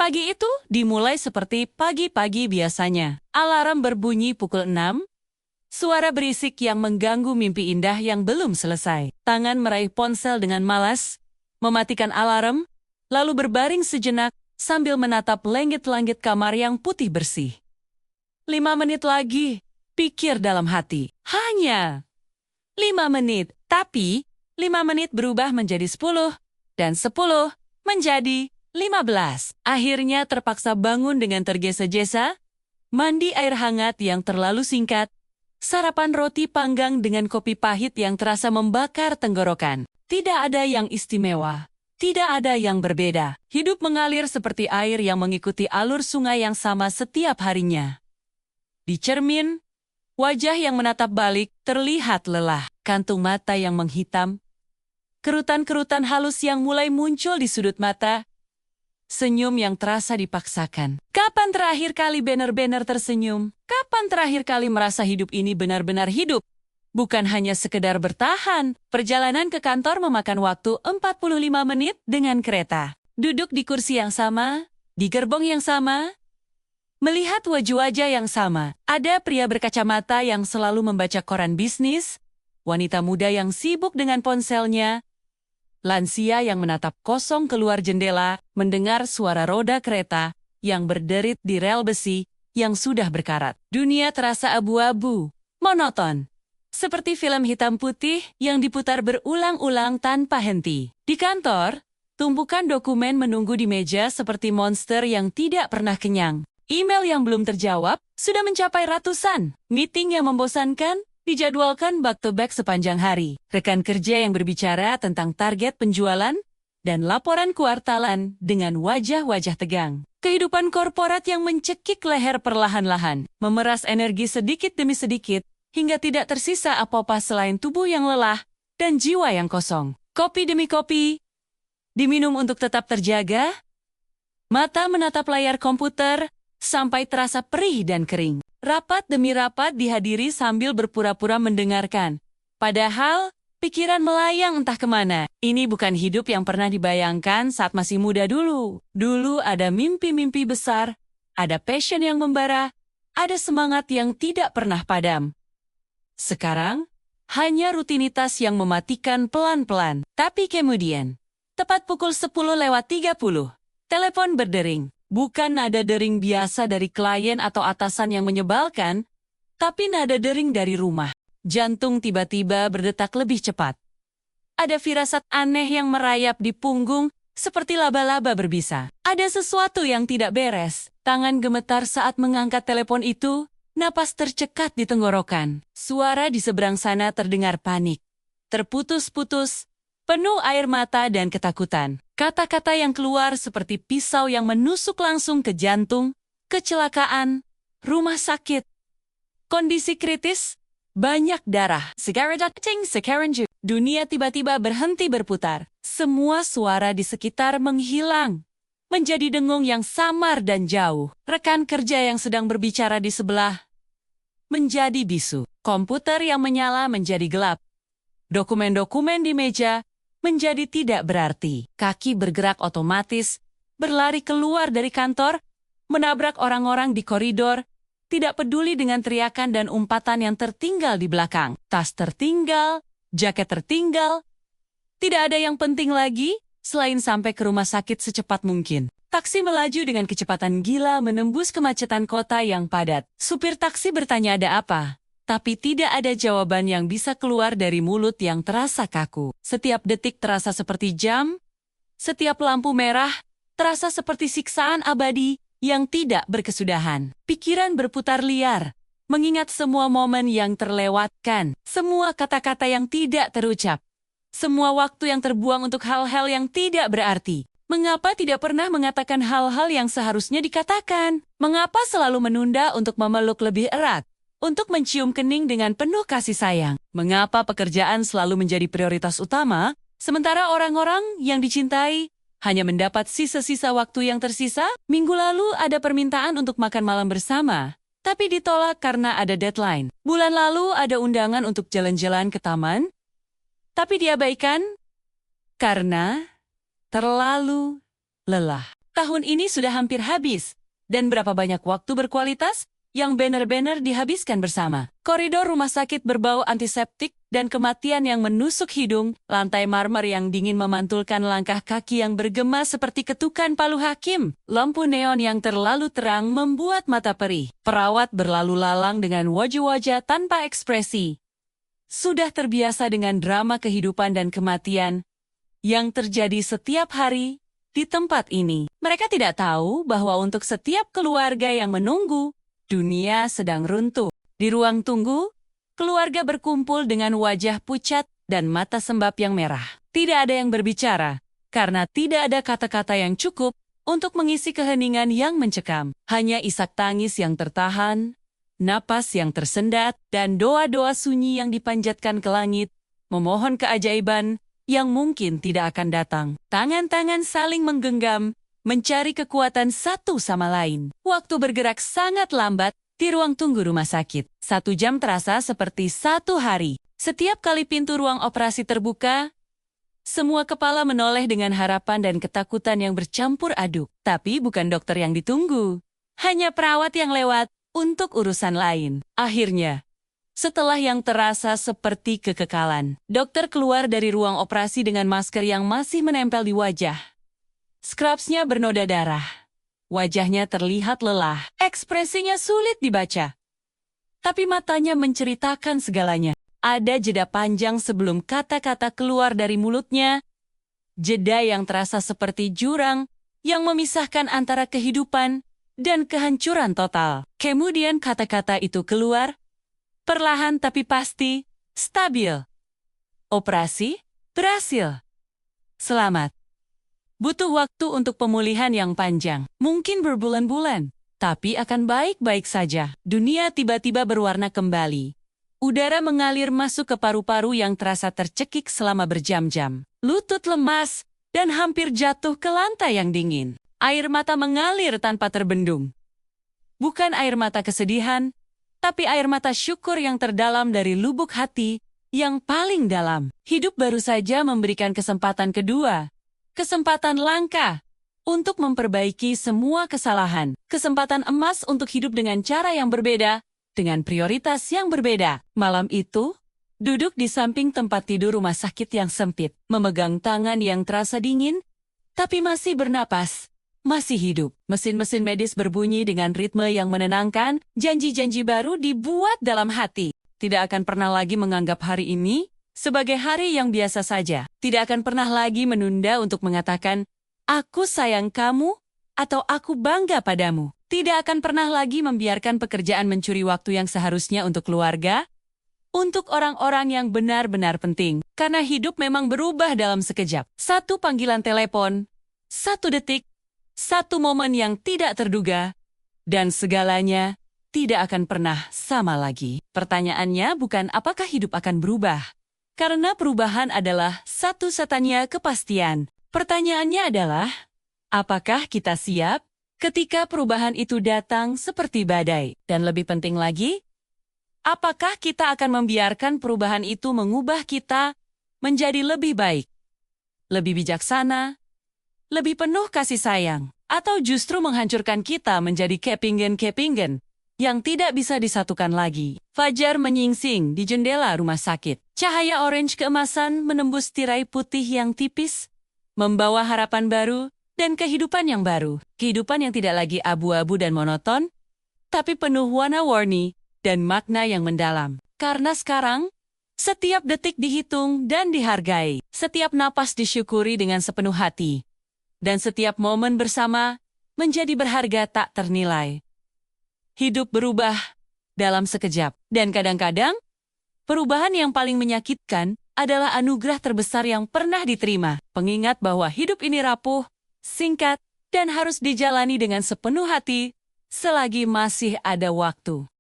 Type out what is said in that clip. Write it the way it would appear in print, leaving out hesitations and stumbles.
Pagi itu dimulai seperti pagi-pagi biasanya. Alarm berbunyi pukul 6, suara berisik yang mengganggu mimpi indah yang belum selesai. Tangan meraih ponsel dengan malas, mematikan alarm, lalu berbaring sejenak sambil menatap langit-langit kamar yang putih bersih. 5 menit lagi, pikir dalam hati. Hanya 5 menit, tapi 5 menit berubah menjadi 10, dan 10 menjadi 15. Akhirnya terpaksa bangun dengan tergesa-gesa, mandi air hangat yang terlalu singkat, sarapan roti panggang dengan kopi pahit yang terasa membakar tenggorokan. Tidak ada yang istimewa, tidak ada yang berbeda. Hidup mengalir seperti air yang mengikuti alur sungai yang sama setiap harinya. Di cermin, wajah yang menatap balik terlihat lelah, kantung mata yang menghitam, kerutan-kerutan halus yang mulai muncul di sudut mata, senyum yang terasa dipaksakan. Kapan terakhir kali benar-benar tersenyum? Kapan terakhir kali merasa hidup ini benar-benar hidup? Bukan hanya sekedar bertahan. Perjalanan ke kantor memakan waktu 45 menit dengan kereta. Duduk di kursi yang sama, di gerbong yang sama, melihat wajah-wajah yang sama. Ada pria berkacamata yang selalu membaca koran bisnis, wanita muda yang sibuk dengan ponselnya, lansia yang menatap kosong keluar jendela, mendengar suara roda kereta yang berderit di rel besi yang sudah berkarat. Dunia terasa abu-abu, monoton, seperti film hitam putih yang diputar berulang-ulang tanpa henti. Di kantor, tumpukan dokumen menunggu di meja seperti monster yang tidak pernah kenyang. Email yang belum terjawab sudah mencapai ratusan. Meeting yang membosankan dijadwalkan back-to-back sepanjang hari. Rekan kerja yang berbicara tentang target penjualan dan laporan kuartalan dengan wajah-wajah tegang. Kehidupan korporat yang mencekik leher perlahan-lahan, memeras energi sedikit demi sedikit, hingga tidak tersisa apa-apa selain tubuh yang lelah dan jiwa yang kosong. Kopi demi kopi diminum untuk tetap terjaga, mata menatap layar komputer sampai terasa perih dan kering. Rapat demi rapat dihadiri sambil berpura-pura mendengarkan. Padahal, pikiran melayang entah kemana. Ini bukan hidup yang pernah dibayangkan saat masih muda dulu. Dulu ada mimpi-mimpi besar, ada passion yang membara, ada semangat yang tidak pernah padam. Sekarang, hanya rutinitas yang mematikan pelan-pelan. Tapi kemudian, tepat pukul 10:30, telepon berdering. Bukan nada dering biasa dari klien atau atasan yang menyebalkan, tapi nada dering dari rumah. Jantung tiba-tiba berdetak lebih cepat. Ada firasat aneh yang merayap di punggung seperti laba-laba berbisa. Ada sesuatu yang tidak beres. Tangan gemetar saat mengangkat telepon itu, napas tercekat di tenggorokan. Suara di seberang sana terdengar panik, terputus-putus, penuh air mata dan ketakutan. Kata-kata yang keluar seperti pisau yang menusuk langsung ke jantung, kecelakaan, rumah sakit, kondisi kritis, banyak darah. Sekarang dunia tiba-tiba berhenti berputar. Semua suara di sekitar menghilang, menjadi dengung yang samar dan jauh. Rekan kerja yang sedang berbicara di sebelah menjadi bisu. Komputer yang menyala menjadi gelap. Dokumen-dokumen di meja menjadi tidak berarti. Kaki bergerak otomatis, berlari keluar dari kantor, menabrak orang-orang di koridor, tidak peduli dengan teriakan dan umpatan yang tertinggal di belakang. Tas tertinggal, jaket tertinggal. Tidak ada yang penting lagi selain sampai ke rumah sakit secepat mungkin. Taksi melaju dengan kecepatan gila menembus kemacetan kota yang padat. Supir taksi bertanya ada apa? Tapi tidak ada jawaban yang bisa keluar dari mulut yang terasa kaku. Setiap detik terasa seperti jam, setiap lampu merah terasa seperti siksaan abadi yang tidak berkesudahan. Pikiran berputar liar, mengingat semua momen yang terlewatkan, semua kata-kata yang tidak terucap, semua waktu yang terbuang untuk hal-hal yang tidak berarti. Mengapa tidak pernah mengatakan hal-hal yang seharusnya dikatakan? Mengapa selalu menunda untuk memeluk lebih erat? Untuk mencium kening dengan penuh kasih sayang. Mengapa pekerjaan selalu menjadi prioritas utama, sementara orang-orang yang dicintai hanya mendapat sisa-sisa waktu yang tersisa? Minggu lalu ada permintaan untuk makan malam bersama, tapi ditolak karena ada deadline. Bulan lalu ada undangan untuk jalan-jalan ke taman, tapi diabaikan karena terlalu lelah. Tahun ini sudah hampir habis. Dan berapa banyak waktu berkualitas yang benar-benar dihabiskan bersama. Koridor rumah sakit berbau antiseptik dan kematian yang menusuk hidung, lantai marmer yang dingin memantulkan langkah kaki yang bergema seperti ketukan palu hakim, lampu neon yang terlalu terang membuat mata perih. Perawat berlalu lalang dengan wajah-wajah tanpa ekspresi. Sudah terbiasa dengan drama kehidupan dan kematian yang terjadi setiap hari di tempat ini. Mereka tidak tahu bahwa untuk setiap keluarga yang menunggu, dunia sedang runtuh. Di ruang tunggu, keluarga berkumpul dengan wajah pucat dan mata sembab yang merah. Tidak ada yang berbicara, karena tidak ada kata-kata yang cukup untuk mengisi keheningan yang mencekam. Hanya isak tangis yang tertahan, napas yang tersendat, dan doa-doa sunyi yang dipanjatkan ke langit, memohon keajaiban yang mungkin tidak akan datang. Tangan-tangan saling menggenggam, mencari kekuatan satu sama lain. Waktu bergerak sangat lambat di ruang tunggu rumah sakit. 1 jam terasa seperti 1 hari. Setiap kali pintu ruang operasi terbuka, semua kepala menoleh dengan harapan dan ketakutan yang bercampur aduk. Tapi bukan dokter yang ditunggu. Hanya perawat yang lewat untuk urusan lain. Akhirnya, setelah yang terasa seperti kekekalan, dokter keluar dari ruang operasi dengan masker yang masih menempel di wajah. Scrubsnya bernoda darah. Wajahnya terlihat lelah. Ekspresinya sulit dibaca. Tapi matanya menceritakan segalanya. Ada jeda panjang sebelum kata-kata keluar dari mulutnya. Jeda yang terasa seperti jurang yang memisahkan antara kehidupan dan kehancuran total. Kemudian kata-kata itu keluar, perlahan tapi pasti, stabil. Operasi berhasil. Selamat. Butuh waktu untuk pemulihan yang panjang, mungkin berbulan-bulan, tapi akan baik-baik saja. Dunia tiba-tiba berwarna kembali. Udara mengalir masuk ke paru-paru yang terasa tercekik selama berjam-jam. Lutut lemas dan hampir jatuh ke lantai yang dingin. Air mata mengalir tanpa terbendung. Bukan air mata kesedihan, tapi air mata syukur yang terdalam dari lubuk hati yang paling dalam. Hidup baru saja memberikan kesempatan kedua. Kesempatan langka untuk memperbaiki semua kesalahan. Kesempatan emas untuk hidup dengan cara yang berbeda, dengan prioritas yang berbeda. Malam itu, duduk di samping tempat tidur rumah sakit yang sempit, memegang tangan yang terasa dingin, tapi masih bernapas, masih hidup. Mesin-mesin medis berbunyi dengan ritme yang menenangkan, janji-janji baru dibuat dalam hati. Tidak akan pernah lagi menganggap hari ini sebagai hari yang biasa saja. Tidak akan pernah lagi menunda untuk mengatakan, aku sayang kamu, atau aku bangga padamu. Tidak akan pernah lagi membiarkan pekerjaan mencuri waktu yang seharusnya untuk keluarga, untuk orang-orang yang benar-benar penting. Karena hidup memang berubah dalam sekejap. 1 panggilan telepon, 1 detik, 1 momen yang tidak terduga, dan segalanya tidak akan pernah sama lagi. Pertanyaannya bukan apakah hidup akan berubah, karena perubahan adalah satu-satunya kepastian. Pertanyaannya adalah, apakah kita siap ketika perubahan itu datang seperti badai? Dan lebih penting lagi, apakah kita akan membiarkan perubahan itu mengubah kita menjadi lebih baik, lebih bijaksana, lebih penuh kasih sayang, atau justru menghancurkan kita menjadi kepingen-kepingen yang tidak bisa disatukan lagi? Fajar menyingsing di jendela rumah sakit. Cahaya orange keemasan menembus tirai putih yang tipis, membawa harapan baru dan kehidupan yang baru. Kehidupan yang tidak lagi abu-abu dan monoton, tapi penuh warna-warni dan makna yang mendalam. Karena sekarang, setiap detik dihitung dan dihargai. Setiap napas disyukuri dengan sepenuh hati. Dan setiap momen bersama menjadi berharga tak ternilai. Hidup berubah dalam sekejap. Dan kadang-kadang, perubahan yang paling menyakitkan adalah anugerah terbesar yang pernah diterima. Pengingat bahwa hidup ini rapuh, singkat, dan harus dijalani dengan sepenuh hati selagi masih ada waktu.